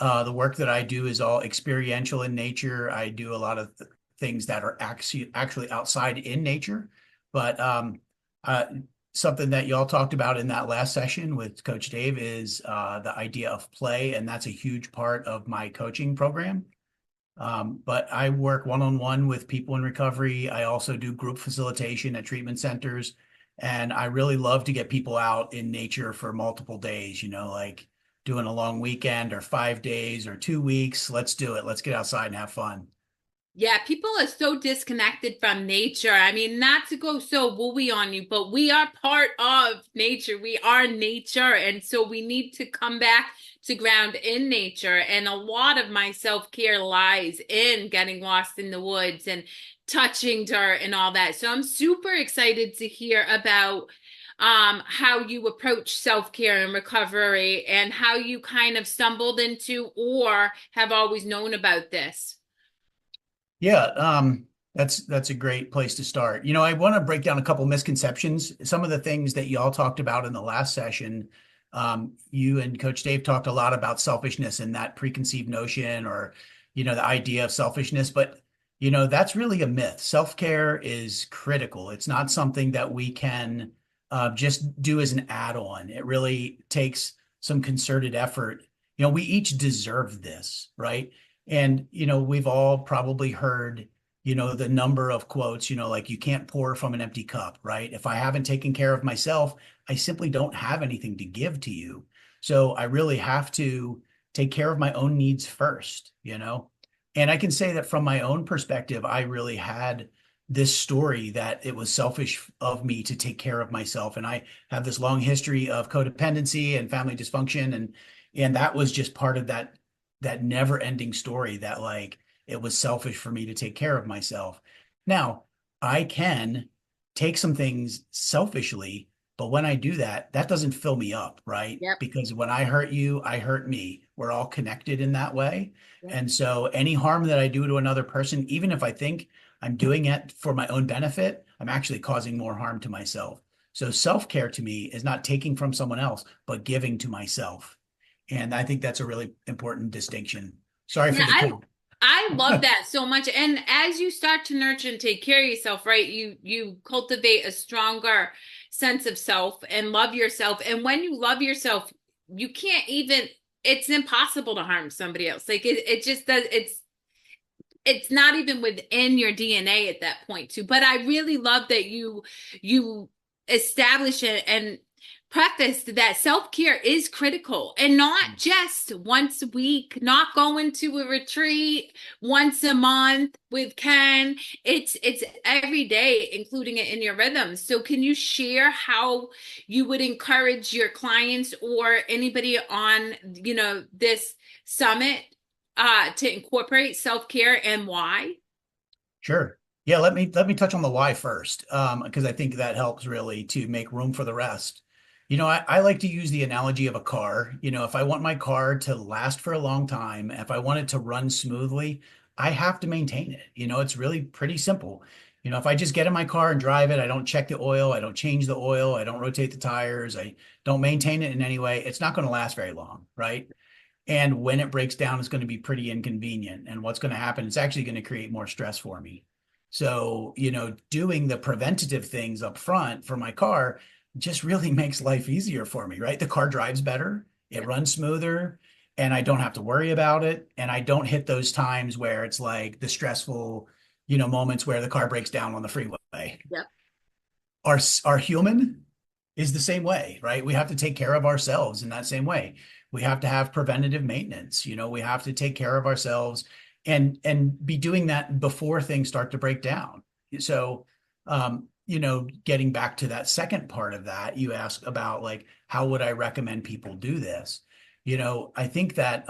The work that I do is all experiential in nature. I do a lot of things that are actually outside in nature. But uh, something that y'all talked about in that last session with Coach Dave is the idea of play, and that's a huge part of my coaching program. But I work one-on-one with people in recovery. I also do group facilitation at treatment centers. And I really love to get people out in nature for multiple days, like doing a long weekend or 5 days or 2 weeks. Let's do it. Let's get outside and have fun. Yeah, people are so disconnected from nature. I mean, not to go so wooey on you, but we are part of nature. We are nature. And so we need to come back to ground in nature. And a lot of my self-care lies in getting lost in the woods and touching dirt and all that. So I'm super excited to hear about how you approach self-care and recovery and how you kind of stumbled into or have always known about this. Yeah, that's a great place to start. I want to break down a couple misconceptions. Some of the things that y'all talked about in the last session, you and Coach Dave talked a lot about selfishness and that preconceived notion or, the idea of selfishness, but that's really a myth. Self-care is critical. It's not something that we can just do as an add-on. It really takes some concerted effort. We each deserve this, right? And, we've all probably heard, the number of quotes, like you can't pour from an empty cup, right? If I haven't taken care of myself, I simply don't have anything to give to you. So I really have to take care of my own needs first. And I can say that from my own perspective, I really had this story that it was selfish of me to take care of myself. And I have this long history of codependency and family dysfunction. And that was just part of that never ending story that like it was selfish for me to take care of myself. Now, I can take some things selfishly, but when I do that, that doesn't fill me up, right? Yep. Because when I hurt you, I hurt me. We're all connected in that way. Yep. And so any harm that I do to another person, even if I think I'm doing it for my own benefit, I'm actually causing more harm to myself. So self-care to me is not taking from someone else, but giving to myself. And I think that's a really important distinction. Sorry Yeah, for the count. I love that so much. And as you start to nurture and take care of yourself, right, you cultivate a stronger sense of self and love yourself. And when you love yourself, you can't even it's impossible to harm somebody else. Like it just does it's not even within your DNA at that point too. But I really love that you establish it and preface that self-care is critical and not just once a week, not going to a retreat once a month with Ken. It's every day, including it in your rhythm. So can you share how you would encourage your clients or anybody on, this summit to incorporate self-care and why? Sure. Yeah, let me touch on the why first, because I think that helps really to make room for the rest. I like to use the analogy of a car. If I want my car to last for a long time, if I want it to run smoothly, I have to maintain it. It's really pretty simple. If I just get in my car and drive it, I don't check the oil, I don't change the oil, I don't rotate the tires, I don't maintain it in any way, it's not going to last very long, right? And when it breaks down, it's going to be pretty inconvenient. And what's going to happen? It's actually going to create more stress for me. So, doing the preventative things up front for my car just really makes life easier for me, right? The car drives better, it runs smoother, and I don't have to worry about it. And I don't hit those times where it's like the stressful, moments where the car breaks down on the freeway. Yep. Our human is the same way, right? We have to take care of ourselves in that same way. We have to have preventative maintenance. We have to take care of ourselves and be doing that before things start to break down. So, getting back to that second part of that, you asked about like, how would I recommend people do this? I think that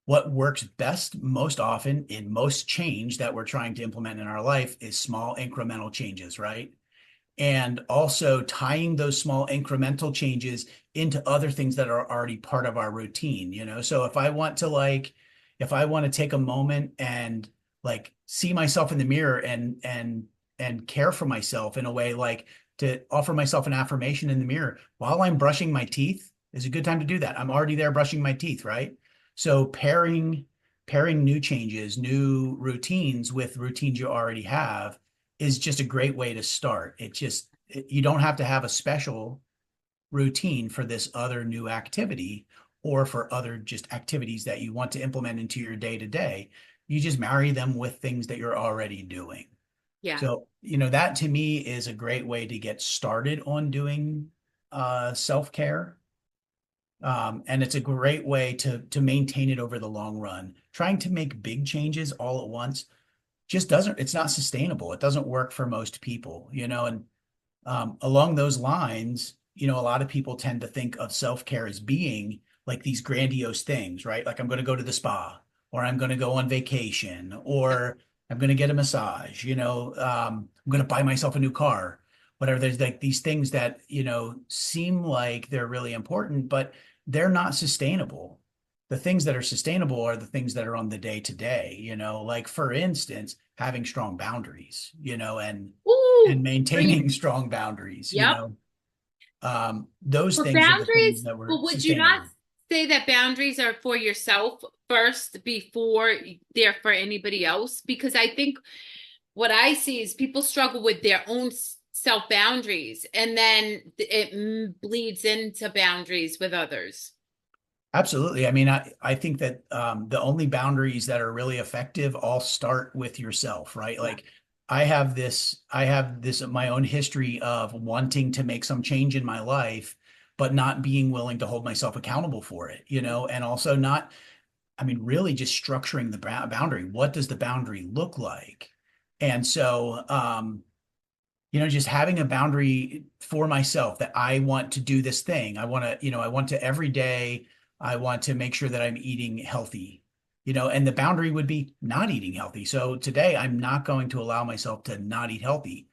what works best most often in most change that we're trying to implement in our life is small incremental changes, right? And also tying those small incremental changes into other things that are already part of our routine. So if I want to take a moment and like see myself in the mirror and care for myself in a way, like to offer myself an affirmation in the mirror while I'm brushing my teeth is a good time to do that. I'm already there brushing my teeth, right? So pairing new changes, new routines with routines you already have is just a great way to start. You don't have to have a special routine for this other new activity or for other just activities that you want to implement into your day to day. You just marry them with things that you're already doing. Yeah. So, that to me is a great way to get started on doing self-care. And it's a great way to maintain it over the long run. Trying to make big changes all at once just doesn't, it's not sustainable. It doesn't work for most people, and along those lines, a lot of people tend to think of self-care as being like these grandiose things, right? Like I'm going to go to the spa, or I'm going to go on vacation, Yep. or I'm going to get a massage, I'm going to buy myself a new car, whatever. There's like these things that, seem like they're really important, but they're not sustainable. The things that are sustainable are the things that are on the day to day, like for instance, having strong boundaries, and Ooh, maintaining strong boundaries, yep. those But things are the things boundaries, that were but would you not sustainable. say that boundaries are for yourself first before they're for anybody else? Because I think what I see is people struggle with their own self boundaries and then it bleeds into boundaries with others. Absolutely. I mean, I think that the only boundaries that are really effective all start with yourself, right? Yeah. Like I have this my own history of wanting to make some change in my life, but not being willing to hold myself accountable for it, and also not, I mean, really just structuring the boundary. What does the boundary look like? And so, just having a boundary for myself that I want to do this thing. I want to every day, I want to make sure that I'm eating healthy, and the boundary would be not eating healthy. So today I'm not going to allow myself to not eat healthy.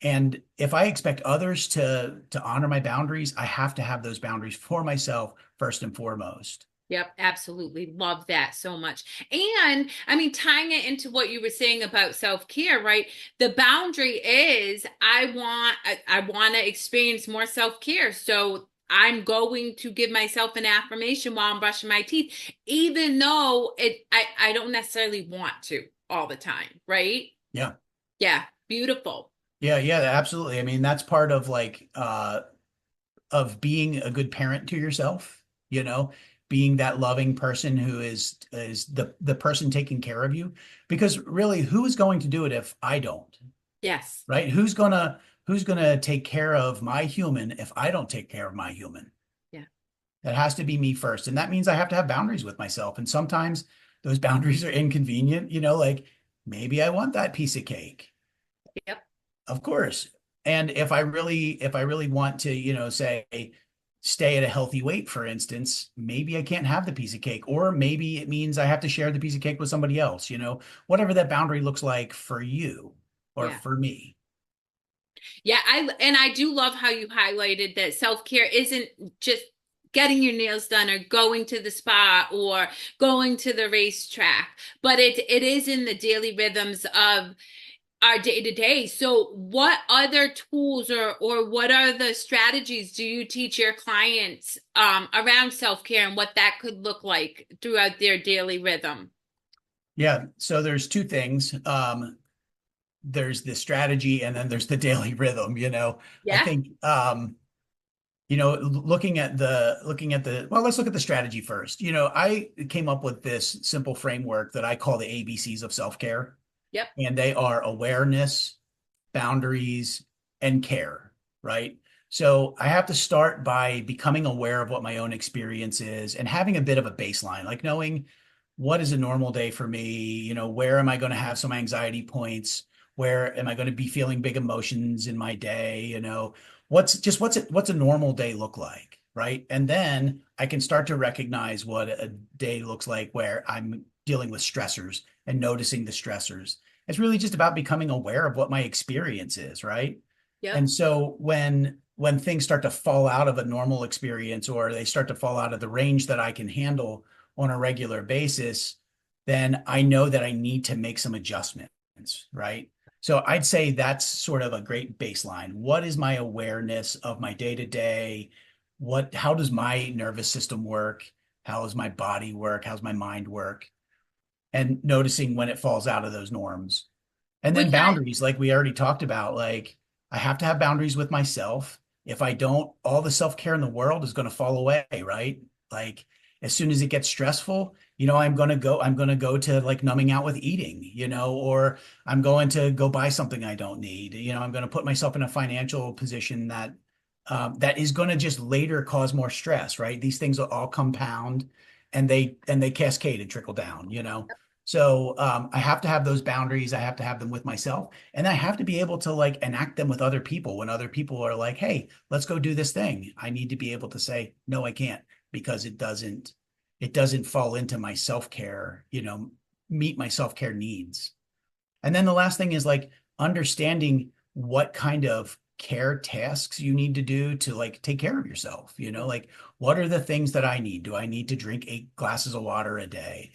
And if I expect others to honor my boundaries, I have to have those boundaries for myself first and foremost. Yep, absolutely. Love that so much. And I mean, tying it into what you were saying about self-care, right? The boundary is I want to experience more self-care. So I'm going to give myself an affirmation while I'm brushing my teeth, even though I don't necessarily want to all the time, right? Yeah. Yeah, beautiful. Yeah, yeah, absolutely. I mean, that's part of like of being a good parent to yourself, being that loving person who is the person taking care of you. Because really, who is going to do it if I don't, Yes. right? Who's gonna take care of my human if I don't take care of my human? Yeah. That has to be me first. And that means I have to have boundaries with myself. And sometimes those boundaries are inconvenient, like maybe I want that piece of cake. Yep. Of course. And if I really want to, say stay at a healthy weight, for instance, maybe I can't have the piece of cake, or maybe it means I have to share the piece of cake with somebody else, whatever that boundary looks like for you or Yeah. for me. Yeah, I do love how you highlighted that self-care isn't just getting your nails done or going to the spa or going to the racetrack, but it is in the daily rhythms of our day to day. So what other tools or what are the strategies do you teach your clients around self-care and what that could look like throughout their daily rhythm? Yeah. So there's two things. There's the strategy and then there's the daily rhythm, I Yeah. think looking at the well, let's look at the strategy first. I came up with this simple framework that I call the ABCs of self-care, Yep. and they are awareness, boundaries, and care, right? So I have to start by becoming aware of what my own experience is and having a bit of a baseline, like knowing what is a normal day for me, where am I going to have some anxiety points? Where am I going to be feeling big emotions in my day? What's a normal day look like, right? And then I can start to recognize what a day looks like where I'm dealing with stressors and noticing the stressors. It's really just about becoming aware of what my experience is, right? Yep. And so when things start to fall out of a normal experience or they start to fall out of the range that I can handle on a regular basis, then I know that I need to make some adjustments, right? So I'd say that's sort of a great baseline. What is my awareness of my day to day? How does my nervous system work? How does my body work? How's my mind work? And noticing when it falls out of those norms. And then Which I boundaries, like we already talked about, like I have to have boundaries with myself. If I don't, all the self-care in the world is going to fall away, right? Like as soon as it gets stressful, I'm going to go to like numbing out with eating, or I'm going to go buy something I don't need. I'm going to put myself in a financial position that is going to just later cause more stress, right? These things will all compound and they cascade and trickle down. So I have to have those boundaries. I have to have them with myself, and I have to be able to like enact them with other people. When other people are like, "Hey, let's go do this thing," I need to be able to say, "No, I can't," because it doesn't fall into my self-care, meet my self-care needs. And then the last thing is like understanding what kind of care tasks you need to do to like take care of yourself. Like what are the things that I need? Do I need to drink 8 glasses of water a day?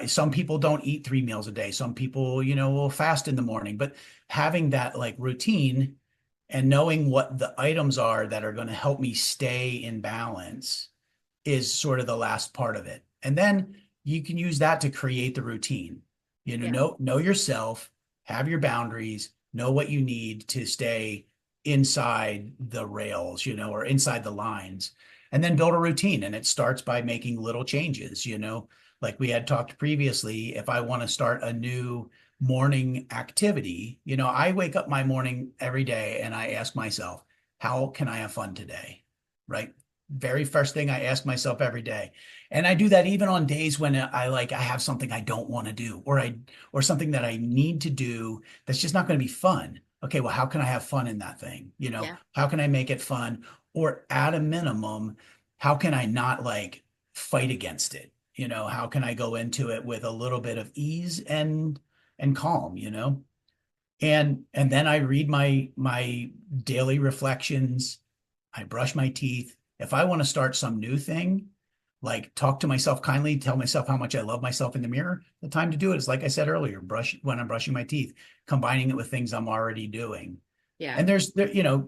Some people don't eat 3 meals a day. Some people, will fast in the morning, but having that like routine and knowing what the items are that are going to help me stay in balance is sort of the last part of it. And then you can use that to create the routine. yeah. Know yourself, have your boundaries, know what you need to stay inside the rails, or inside the lines, and then build a routine. And it starts by making little changes, like we had talked previously. If I want to start a new morning activity, I wake up my morning every day and I ask myself, how can I have fun today? Right? Very first thing I ask myself every day. And I do that even on days when I have something I don't want to do, or something that I need to do that's just not going to be fun. Okay, well, how can I have fun in that thing? Yeah. How can I make it fun? Or at a minimum, how can I not like fight against it? How can I go into it with a little bit of ease and calm? And then I read my daily reflections. I brush my teeth. If I want to start some new thing, like talk to myself kindly, tell myself how much I love myself in the mirror, the time to do it is, like I said earlier, brush when I'm brushing my teeth, combining it with things I'm already doing. Yeah. And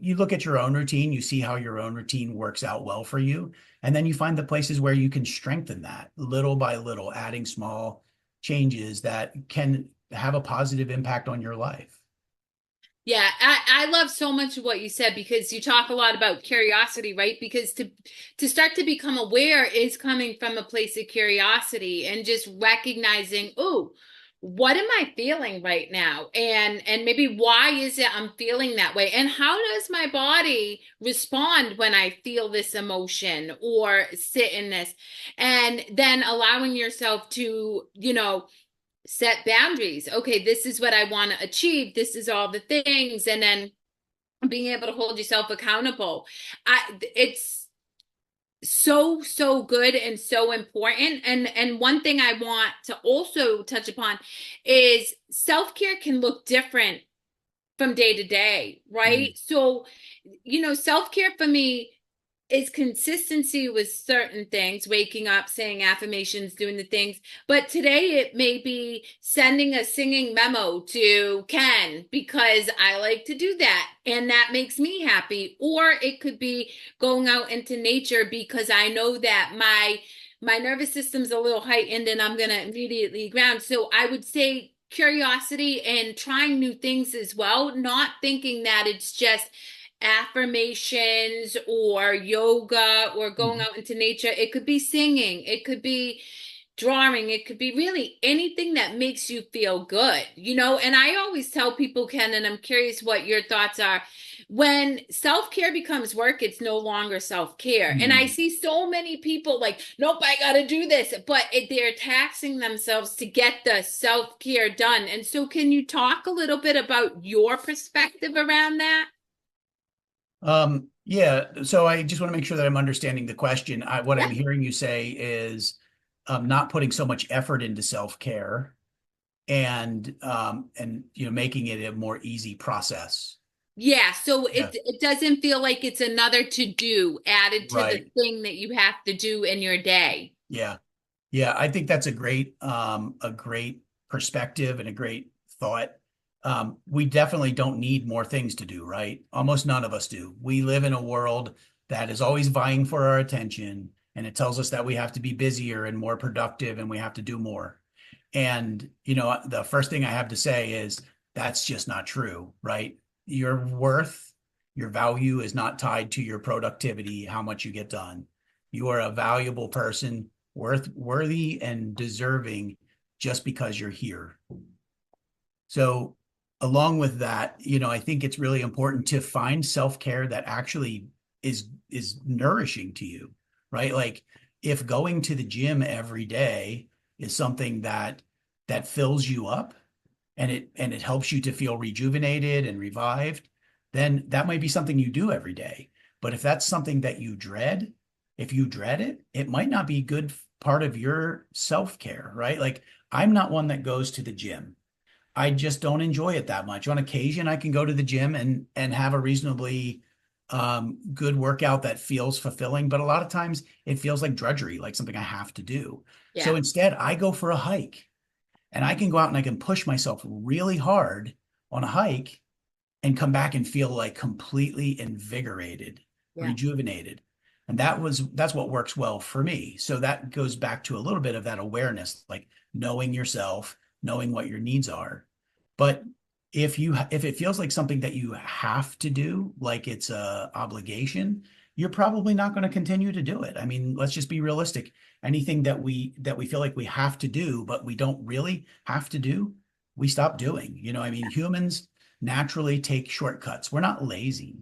you look at your own routine, you see how your own routine works out well for you. And then you find the places where you can strengthen that little by little, adding small changes that can have a positive impact on your life. Yeah, I love so much of what you said because you talk a lot about curiosity, right? Because to start to become aware is coming from a place of curiosity and just recognizing, oh, what am I feeling right now? And maybe why is it I'm feeling that way? And how does my body respond when I feel this emotion or sit in this? And then allowing yourself to, set boundaries. Okay, this is what I want to achieve. This is all the things. And then being able to hold yourself accountable. It's so good and so important. And one thing I want to also touch upon is self-care can look different from day to day, Mm. right? So, self-care for me is consistency with certain things, waking up, saying affirmations, doing the things. But today it may be sending a singing memo to Ken because I like to do that and that makes me happy. Or it could be going out into nature because I know that my nervous system's a little heightened and I'm going to immediately ground. So I would say curiosity and trying new things as well, not thinking that it's just affirmations or yoga or going Mhm. out into nature. It could be singing, it could be drawing, it could be really anything that makes you feel good. And I always tell people, Ken, and I'm curious what your thoughts are. When self-care becomes work, it's no longer self-care. And I Mm. see so many people like, nope, I got to do this, but they're taxing themselves to get the self-care done. And so, can you talk a little bit about your perspective around that? Yeah. So I just want to make sure that I'm understanding the question. What Yeah. I'm hearing you say is not putting so much effort into self-care and making it a more easy process. Yeah, so Yeah. it doesn't feel like it's another to do added to the Right. thing that you have to do in your day. Yeah. Yeah. I think that's a great perspective and a great thought. We definitely don't need more things to do, right? Almost none of us do. We live in a world that is always vying for our attention and it tells us that we have to be busier and more productive and we have to do more. And, you know, the first thing I have to say is that's just not true, right? Your worth, your value is not tied to your productivity, how much you get done. You are a valuable person, worthy and deserving just because you're here. So along with that, you know, I think it's really important to find self-care that actually is nourishing to you, right? Like if going to the gym every day is something that fills you up and it helps you to feel rejuvenated and revived, then that might be something you do every day. But if that's something that you dread, if you dread it, it might not be good part of your self-care, right? Like I'm not one that goes to the gym. I just don't enjoy it that much. On occasion, I can go to the gym and have a reasonably good workout that feels fulfilling, but a lot of times it feels like drudgery, like something I have to do. So Yeah. instead, I go for a hike and I can go out and I can push myself really hard on a hike and come back and feel like completely invigorated, Yeah. rejuvenated. And that's what works well for me. So that goes back to a little bit of that awareness, like knowing yourself, knowing what your needs are. But if it feels like something that you have to do, like it's a obligation, you're probably not going to continue to do it. I mean, let's just be realistic. Anything that we feel like we have to do, but we don't really have to do, we stop doing. You know, I mean, humans naturally take shortcuts. We're not lazy.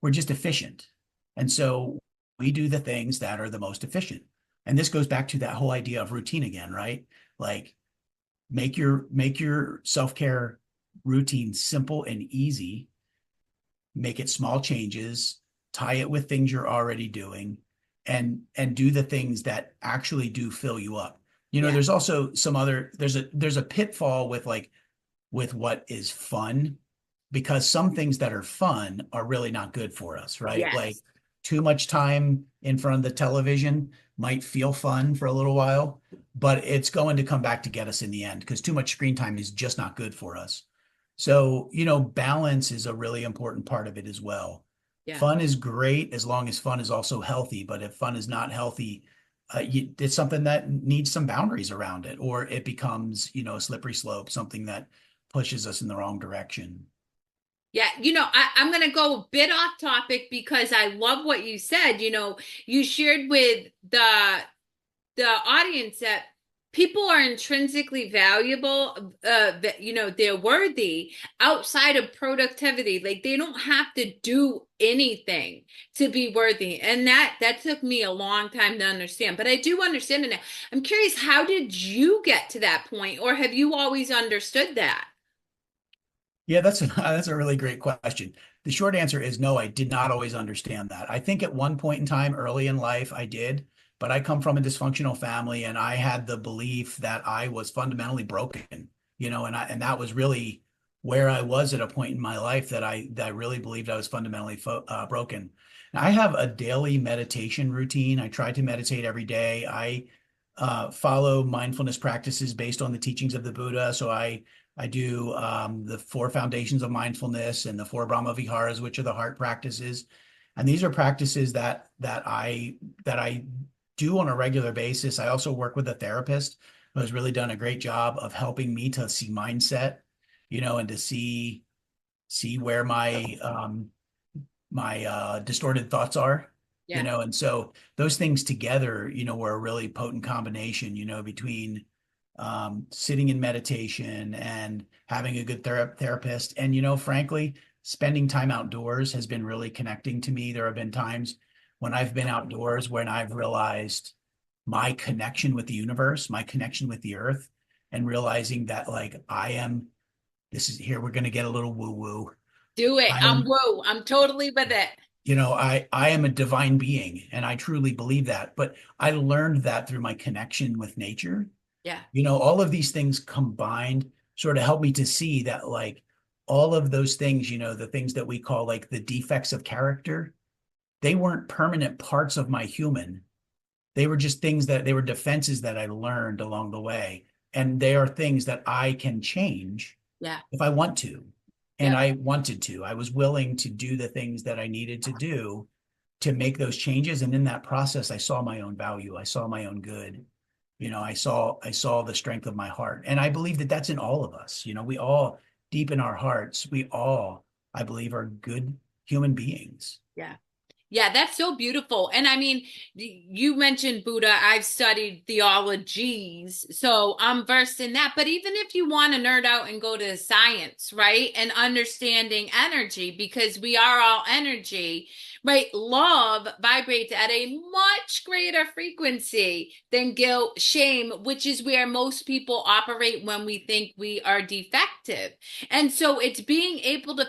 We're just efficient. And so we do the things that are the most efficient. And this goes back to that whole idea of routine again, right? Like make your self-care routine simple and easy, make it small changes, tie it with things you're already doing, and do the things that actually do fill you up. You know, Yeah. there's also some other there's a pitfall with like with what is fun because some things that are fun are really not good for us, right? Like Yes. too much time in front of the television might feel fun for a little while, but it's going to come back to get us in the end because too much screen time is just not good for us. So, you know, balance is a really important part of it as well. Yeah. Fun is great as long as fun is also healthy, but if fun is not healthy, it's something that needs some boundaries around it, or it becomes, you know, a slippery slope, something that pushes us in the wrong direction. Yeah, I'm going to go a bit off topic because I love what you said. You shared with the audience that people are intrinsically valuable, that they're worthy outside of productivity. Like they don't have to do anything to be worthy. And that took me a long time to understand, but I do understand it now. I'm curious, how did you get to that point, or have you always understood that? Yeah, that's a really great question. The short answer is no, I did not always understand that. I think at one point in time early in life I did, but I come from a dysfunctional family and I had the belief that I was fundamentally broken, you know, and that was really where I was at a point in my life that I really believed I was fundamentally broken. And I have a daily meditation routine. I try to meditate every day. I follow mindfulness practices based on the teachings of the Buddha. So I do the four foundations of mindfulness and the four Brahma Viharas, which are the heart practices. And these are practices that I do on a regular basis. I also work with a therapist who has really done a great job of helping me to see mindset, you know, and to see where my distorted thoughts are, you Yeah. know, and so those things together, you know, were a really potent combination, you know, between sitting in meditation and having a good therapist. And, you know, frankly, spending time outdoors has been really connecting to me. There have been times when I've been outdoors when I've realized my connection with the universe, my connection with the earth, and realizing that like this is here, we're going to get a little woo woo. Do it. I I'm am, woo. I'm totally with it. you know, I am a divine being and I truly believe that. But I learned that through my connection with nature. Yeah. You know, all of these things combined sort of help me to see that like all of those things, you know, the things that we call like the defects of character, they weren't permanent parts of my human. They were just things that they were defenses that I learned along the way. And they are things that I can change Yeah. if I want to. And Yep. I wanted to. I was willing to do the things that I needed to do to make those changes. And in that process, I saw my own value. I saw my own good. I saw the strength of my heart. And I believe that that's in all of us. We all, deep in our hearts, we all, I believe, are good human beings. Yeah. Yeah, that's so beautiful. And I mean, you mentioned Buddha. I've studied theologies, so I'm versed in that. But even if you want to nerd out and go to science, right? And understanding energy, because we are all energy, right? Love vibrates at a much greater frequency than guilt, shame, which is where most people operate when we think we are defective. And so it's being able to